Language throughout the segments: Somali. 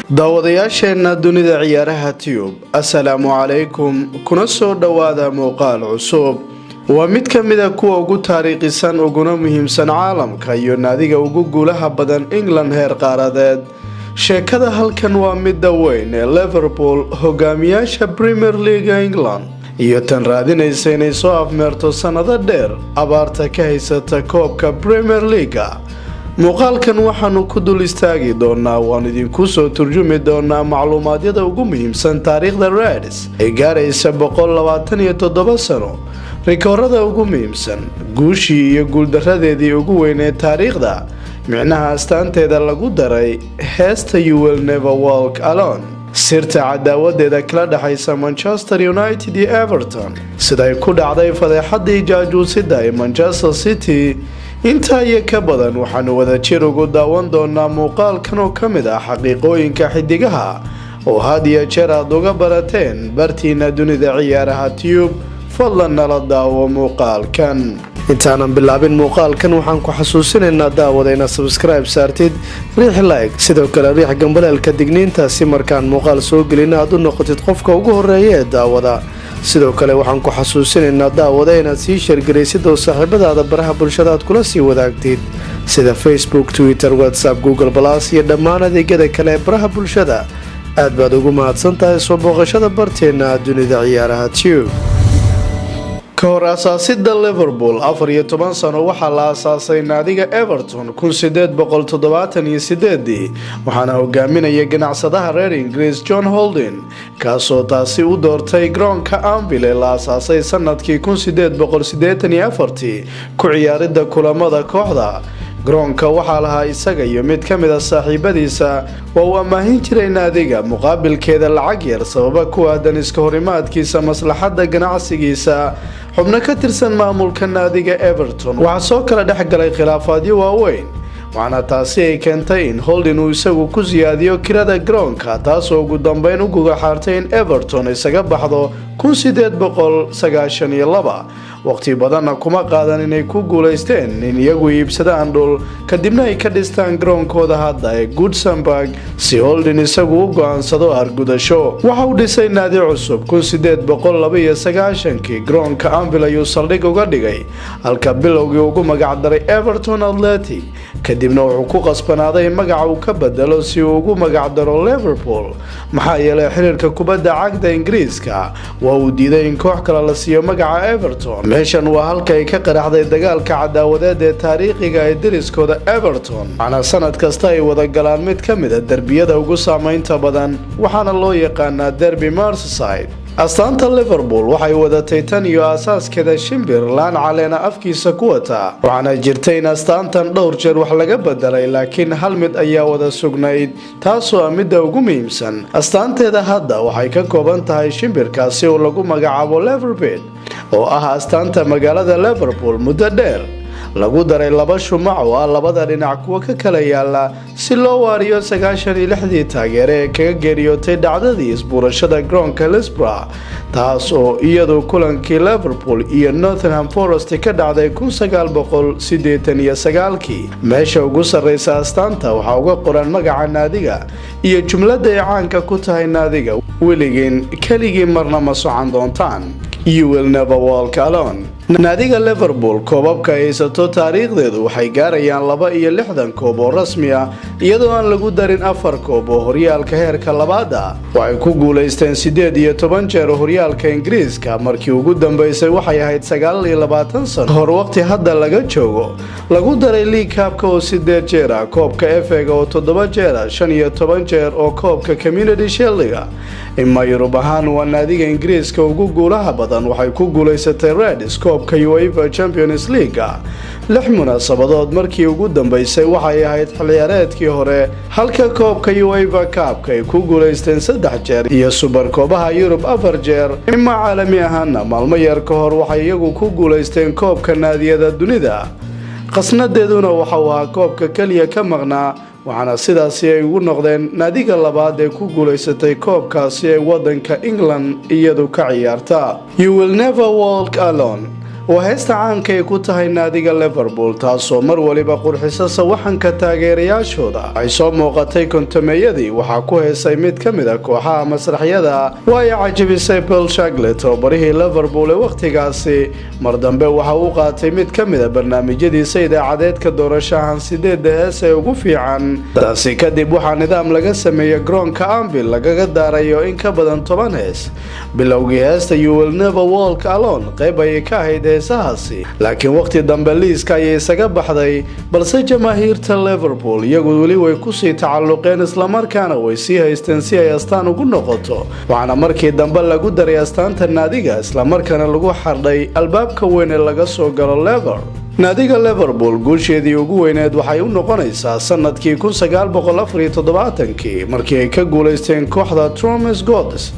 daawadayaasheena dunida ciyaaraha tube assalaamu calaykum kuna soo dhawaada muuqaal cusub waa mid ka mid ah kuwa ugu taariikhisan uguna muhiimsan caalamka iyo naadiga ugu guulaha badan England heer qaaradeed sheekada halkan waa mid weyn ee Liverpool hogaamiyaasha Premier League England iyo tan raadinaysa inay soo afmeerto sanado dheer abaarta ka haysata koobka Premier League muuqaalkan waxaanu ku dul istaagi doonaa waan idinku soo turjumi doonaa macluumaadyada ugu muhiimsan taariikhda Reds ee gaaraysa 127 sano rikoorada ugu muhiimsan guushii iyo guuldaradeedii ugu weyn ee taariikhda micnaha astaanteeda lagu daray heesta You Will Never Walk Alone sirta cadaawadeeda kala dhaxaysa Manchester United iyo Everton siday ku dhacday fadeexadii jaajuusida ee Manchester City inta iyo ka badan waxaanu wada jir ugu daawan doonaa muuqaalkan oo ka mid ah xaqiiqooyinka xidigaha oo had iyo jeer aad uga barateen bartiina dunida ciyaaraha tube fadlan nala daawo muuqaalkan intaanan bilaabin muuqaalkan waxaan ku xasuusinaynaa daawadayna subscribe saartid riix like sidoo kale riix gambaleelka digniinta si markaan muuqaal soo gelin aad u noqotid qofka ugu horeeya ee daawada sidoo kale waxaan ku xasuusinaynaa daawada inaad sii sheergaraysid oo saaxiibadaada baraha bulshada aad kula sii wadaagtid sida Facebook, Twitter, WhatsApp, Google Plus iyo dhammaan adeegyada kale ee baraha bulshada aad baad ugu mahadsan tahay soo booqashada barteena dunida ciyaaraha tube kahor asaasida Liverpool 14 sano waxaa la asaasay naadiga Everton 1878 waxaana hogaaminaya ganacsadaha reer Ingiriis John Holding kaasoo taasi u doortay garoonka Anfield ee la asaasay sanadkii 1884 ku ciyaaridda kulamada kooxda garoonka waxaa lahaa isaga iyo mid ka mid ah saaxiibadiisa oo uu amaahin jiray naadiga muqaabilkeeda lacag yar sababa ku aadan iska horimaadkiisa maslaxadda ganacsigiisa xubno ka tirsan maamulka naadiga Everton waxaa soo kala dhex galay khilaafaadyo waaweyn waxaana taasi ay keentay in Holding uu isagu ku siyaadiyo kirada garoonka taasoo ugu dambeyn u gugaxaartay in Everton isaga baxdo 1892 waqti badanna kuma qaadan inay ku guuleysteen in iyagu iibsadaan dhul kadibna ay ka dhistaan garoonkooda hadda ee Goodison Park si Holding isagu u go'aansado argudasho waxa uu dhisay naadi cusub 1892 garoonka Anfield ayuu saldhig uga dhigay halka bilowgii ugu magac daray Everton Athletic kadibna wuxuu ku qasbanaaday magaca uu ka bedelo si uu ugu magac daro Liverpool maxaa yeelay xiriirka kubadda cagta Ingiriiska waa uu diiday in koox kale la siiyo magaca Everton meeshan waa halka ay ka qaraxday dagaalka cadaawadeed ee taariikhiga ee deriskooda Everton ana sanad kasta ay wada galaan mid ka mid ah darbiyada ugu saameynta badan waxaana loo yaqaanaa Derby Merseyside astaanta Liverpool waxay wadatay tan iyo asaaskeeda shimbir laan caleena afkiisa ku wata waxaana jirtay in astaantan dhowr jeer wax laga bedelay laakiin hal mid ayaa wada sugnayd taasoo midda ugu muhiimsan astaanteeda hadda waxay ka kooban tahay shimbirkaasi oo lagu magacaabo Liverpool oo ah astaanta magaalada Liverpool muddo dheer lagu daray laba shumac oo ah labada dhinac kuwa ka kala yaala si loo waariyo 96 taageere ee kaga geeriyootay dhacdadii isbuurashada garoonka Hillsborough taas oo iyadu kulankii Liverpool iyo Nottingham Forest ka dhacday 1989 meesha ugu sarreysa astaanta waxaa uga qoran magaca naadiga iyo jumlada ay caanka ku tahay naadiga weligiin keligii marna ma socon doontaan You Will Never Walk Alone naadiga Liverpool koobabka haysato taariikhdeedu waxay gaarayaan 62 koob oo rasmi ah iyadoo aan lagu darin 4 koob oo horyaalka heerka labaad ah waxay ku guuleysteen 18 jeer horyaalka Ingiriiska markii ugu dambeysay waxay ahayd 29 sano hor waqti hadda laga joogo lagu daray League Cup oo 8 jeer ah koobka FA oo 7 jeer ah 15 jeer oo koobka Community Shield ima Yurub ahaan waa naadiga Ingiriiska ugu guulaha badan waxay ku guuleysatay Reds koobka UEFA Champions League 6 munaasabadood markii ugu dambeysay waxay ahayd xilciyaareedkii hore halka koobka UEFA Cup ay ku guuleysteen 3 jeer iyo Super Koobaha Yurub 4 jeer ima caalami ahaana maalmo yar ka hor waxay iyagu ku guuleysteen koobka naadiyada dunida qasnadeeduna waxa uu ahaa koobka kaliya ka maqnaa waxaana sidaasi ay ugu noqdeen naadiga labaad ee ku guuleysatay koobkaasi ee wadanka England iyadu ka ciyaarta You Will Never Walk Alone waa heesta caanka ay ku tahay naadiga Liverpool taasoo mar waliba qurxisa sawaxanka taageerayaashooda ay soo muuqatay kontameeyadii waxaa ku heesay mid ka mid ah kooxaha masraxyada way cajabisay Paul Shacklet oo barihii Liverpool ee waqtigaasi mar dambe waxa uu qaatay mid ka mid ah barnaamijyadiisa idaacadeedka doorashahan 8 hees ee ugu fiican taasi kadib waxaa nidaam laga sameeyay garoonka Anfield lagaga daarayo in ka badan 10 hees bilowgii heesta You Will Never Walk Alone qayb ay ka ahayd heesahaasi laakiin waqti dambe liiska ayay isaga baxday balse jamaahiirta Liverpool iyagu wali way ku sii tacalluqeen isla markaana way sii haysteen si ay astaan ugu noqoto waxaana markii dambe lagu daray astaanta naadiga isla markaana lagu xardhay albaabka weyn ee laga soo galo naadiga Liverpool guusheedii ugu weyneed waxay u noqonaysaa sanadkii 1974 markii ay ka guuleysteen kooxda Troms Gods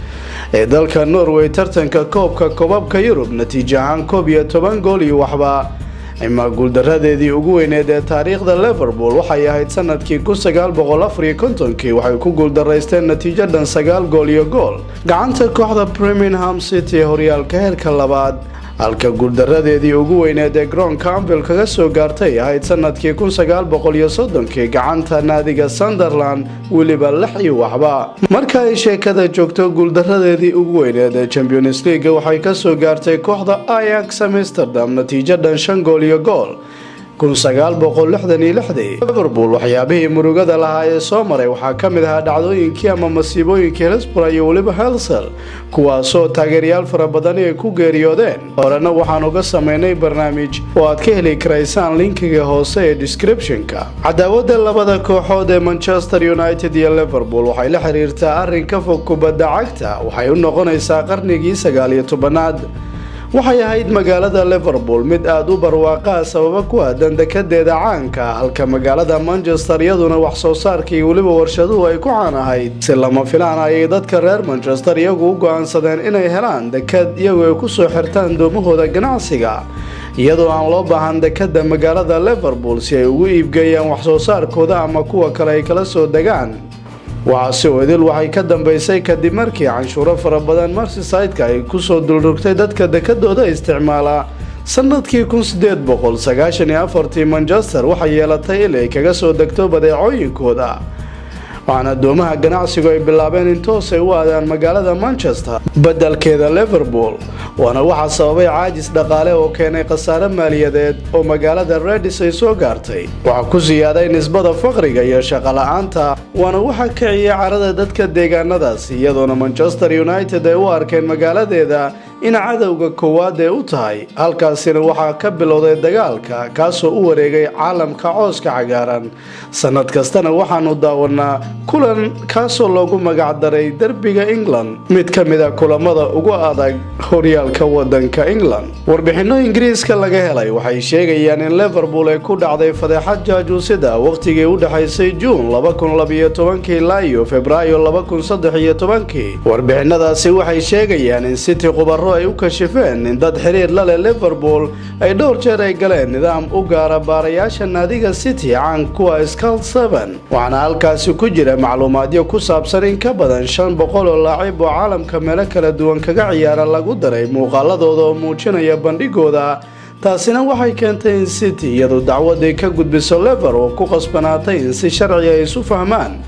ee dalka Norway tartanka koobka koobabka Yurub natiijo ahaan 11 gool iyo waxba ima guuldaradeedii ugu weyneed ee taariikhda Liverpool waxay ahayd sanadkii 1954 waxay ku guuldaraysteen natiijo dhan 9 gool iyo gool gacanta kooxda Birmingham City horyaalka heerka labaad halka guuldaradeedii ugu weyneed ee garoonka Anfield kaga soo gaartay ahayd sanadkii 1930 gacanta naadiga Sunderland waliba 6 iyo waxba marka ay sheekada joogto guuldaradeedii ugu weyneed ee Champions League waxay ka soo gaartay kooxda Ajax Amsterdam natiijo dhan 5 gool iyo gool 1966 Liverpool waxyaabihii murugada lahaa ee soo maray waxaa ka mid ahaa dhacdooyinkii ama masiibooyinkii Hillsborough iyo waliba Hull kuwaasoo taageerayaal fara badan ay ku geeriyoodeen horena waxaan uga sameynay barnaamij oo aad ka heli karaysaan linkiga hoose ee description-ka cadaawada labada kooxood ee Manchester United iyo Liverpool waxay la xiriirtaa arrin ka fog kubadda cagta waxay u noqonaysaa qarnigii 19aad waxay ahayd magaalada Liverpool mid aad u barwaaqo sabab ku aadan dekedeeda caanka halka magaalada Manchester iyaduna wax soo saarkii waliba warshaduhu ay ku caan ahayd si lama filaan ay dadka reer Manchester iyagu u go'aansadeen inay helaan deked iyagoo ay ku soo xirtaan doomahooda ganacsiga iyadoo aan loo baahan dekeda magaalada Liverpool si ay ugu iibgeeyaan wax soo saarkooda ama kuwa kale ay kala soo degaan waxaase wadil waxay ka dambeysay kadib markii canshuuro fara badan Merseyside-ka ay ku soo duldurtay dadka dekadooda isticmaala sanadkii 1894 Manchester waxay yeelatay in ay kaga soo degto badeecooyinkooda waxaana doomaha ganacsigu ay bilaabeen in toos ay u aadaan magaalada Manchester badalkeeda Liverpool waana waxa sababay caajis dhaqaale oo keenay khasaare maaliyadeed oo magaalada Reds ay soo gaartay waxa ku ziyaaday nisbada faqriga iyo shaqo la'aanta waana waxa kiciyay carada dadka deegaanadaas iyadoona Manchester United ay u arkeen magaaladeeda in cadawga koowaad ay u tahay halkaasina waxaa ka bilowday dagaalka kaasoo u wareegay caalamka cooska cagaaran sanad kastana waxaanu daawanaa kulan kaasoo loogu magac daray derbiga England mid ka mid ah kulamada ugu adag horyaalka wadanka England warbixino Ingiriiska laga helay waxay sheegayaan in Liverpool ay ku dhacday fadeexad jaajuusida waqtigii u dhaxaysay June 2012 ilaa iyo Febraayo 2013 warbixinadaasi waxay sheegayaan in City ay u kashifeen in dad xiriir la leh Liverpool ay dhowr jeer ay galeen nidaam u gaara baarayaasha naadiga City caan kuwa Skull 7 waxaana halkaasi ku jira macluumaadyo ku saabsan in ka badan 500 oo laacib oo caalamka meelo kala duwan kaga ciyaara lagu daray muuqaaladooda oo muujinaya bandhigooda taasina waxay keentay in City iyadoo dacwad ay ka gudbiso Liverpool ku qasbanaatay in si sharci ah isu fahmaan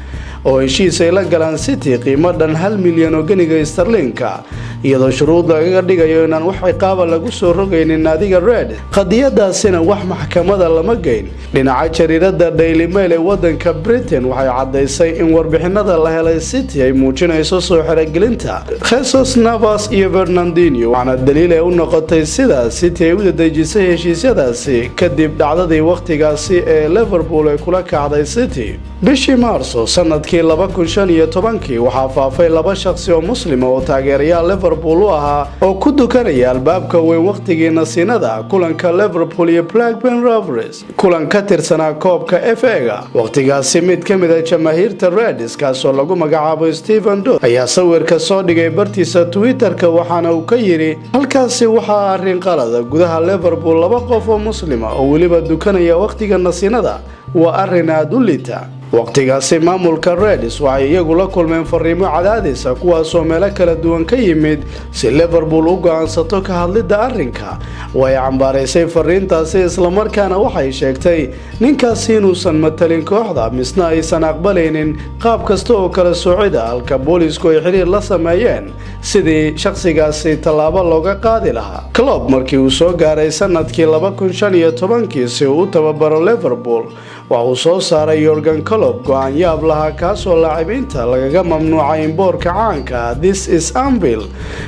oo heshiis ay la galaan City qiimo dhan 1 milyan oo ganiga sterlinka iyadoo shuruud laga dhigayo inaan wax ciqaab lagu soo rogaynin naadiga Red qadiyadaasina wax maxkamada lama geyn dhinaca jariirada Daily Mail ee wadanka Britain waxay cadeysay in warbixinada la helay City ay muujinayso soo xirigelinta Jesus Navas iyo Fernandinho waxaana daliil ay u noqotay sida City ay u dadejisay heshiisyadaasi kadib dhacdadii waqtigaasi ee Liverpool ay kula kacday City bishii Maarso sanadkii 2015 waxaa faafay laba shakhsi oo muslim oo taageerayaal Liverpool u ahaa oo ku dukanaya albaabka weyn waqtigii nasiinada kulanka Liverpool iyo Blackburn Rovers kulan ka tirsanaa koobka FA-ga waqtigaasi mid ka mid ah jamaahiirta Reds kaasoo lagu magacaabo Stephen Dodd ayaa sawirka soo dhigay bartiisa Twitter-ka waxaana uu ka yiri halkaasi waxaa arrin qalada gudaha Liverpool laba qof oo muslim ah oo waliba dukanaya waqtiga nasiinada waa arrin aad u liita waqtigaasi maamulka Reds waxay iyagu la kulmeen fariimo cadaadis ah kuwaasoo meelo kala duwan ka yimid si Liverpool u go'aansato ka hadlida arrinka way cambaaraysay fariintaasi islamarkaana waxay sheegtay ninkaasi inuusan matalin kooxda misna aysan aqbalaynin qaab kasta oo kala soocida halka boolisku ay xiriir la sameeyeen sidii shakhsigaasi tallaabo looga qaadi lahaa. Klopp markii uu soo gaaray sanadkii 2015 si uu u tababaro Liverpool waxa uu soo saaray Jurgen Klopp go'aan yaab lahaa kaasoo laacibiinta lagaga mamnuucay in boorka caanka This is Anfield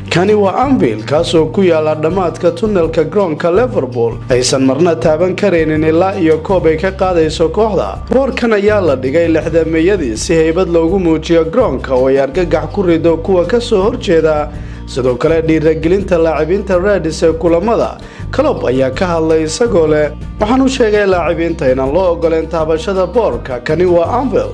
kani waa Anfield kaasoo ku yaala dhamaadka tunnelka garoonka Liverpool aysan marna taaban karaynin ilaa iyo koob ay ka qaadayso kooxda. Boorkan ayaa la dhigay 60meeyadii si haybad loogu muujiyo garoonka oo ay argagax ku rido kuwa ka soo horjeeda sidoo kale dhiirigelinta laacibiinta Reds ee kulamada. Klopp ayaa ka hadlay isagoo leh waxaan u sheegay laacibiinta inaan loo ogoleen taabashada boorka kani waa Anfield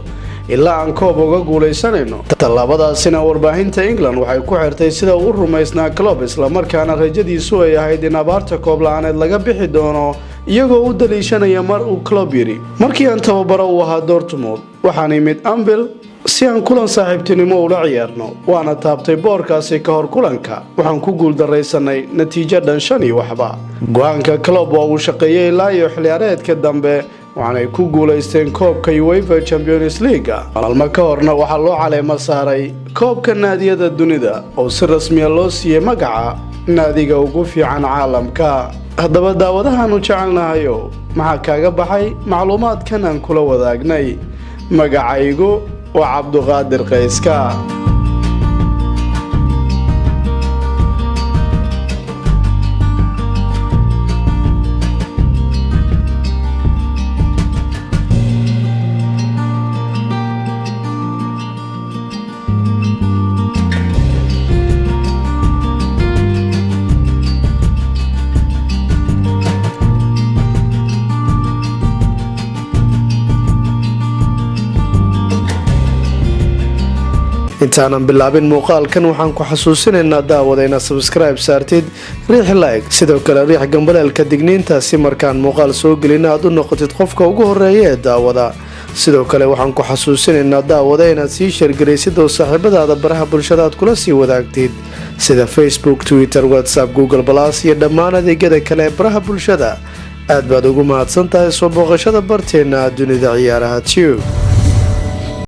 ilaa aan koob uga guuleysanayno. Tallaabadaasina warbaahinta England waxay ku xirtay sida uu rumaysnaa Klopp islamarkaana rajadiisu ay ahayd in abaarta koob la'aaneed laga bixi doono iyagoo u daliishanaya mar uu Klopp yiri markii aan tababaro u ahaa Dortmund waxaan imid Anfield si aan kulan saaxiibtinimo ula ciyaarno waana taabtay boorkaasi ka hor kulanka waxaan ku guuldareysanay natiijo dhan 5-1. Go'aanka Klopp waa uu shaqeeyay ilaa iyo xilciyaareedka dambe waxaanay ku guuleysteen koobka UEFA Champions League. Maalmo ka horna waxaa loo caleemo saaray koobka naadiyada dunida oo si rasmi ah loo siiyay magaca naadiga ugu fiican caalamka. Haddaba daawadahaanu jecelnahayo maxaa kaaga baxay macluumaadkan aan kula wadaagnay? Magacaygu waa Cabduqaadir Qayska. intaanan bilaabin muuqaalkan waxaan ku xasuusinaynaa daawadayna subscribe saartid riix like sidoo kale riix gambaleelka digniinta si markaan muuqaal soo gelin aad u noqotid qofka ugu horeeya ee daawada. sidoo kale waxaan ku xasuusinaynaa daawada inaad sii sheergaraysid oo saaxiibadaada baraha bulshada aad kula sii wadaagtid sida Facebook, Twitter, WhatsApp, Google+ iyo dhammaan adeegyada kale ee baraha bulshada. aad baad ugu mahadsan tahay soo booqashada barteena dunida ciyaaraha Tube.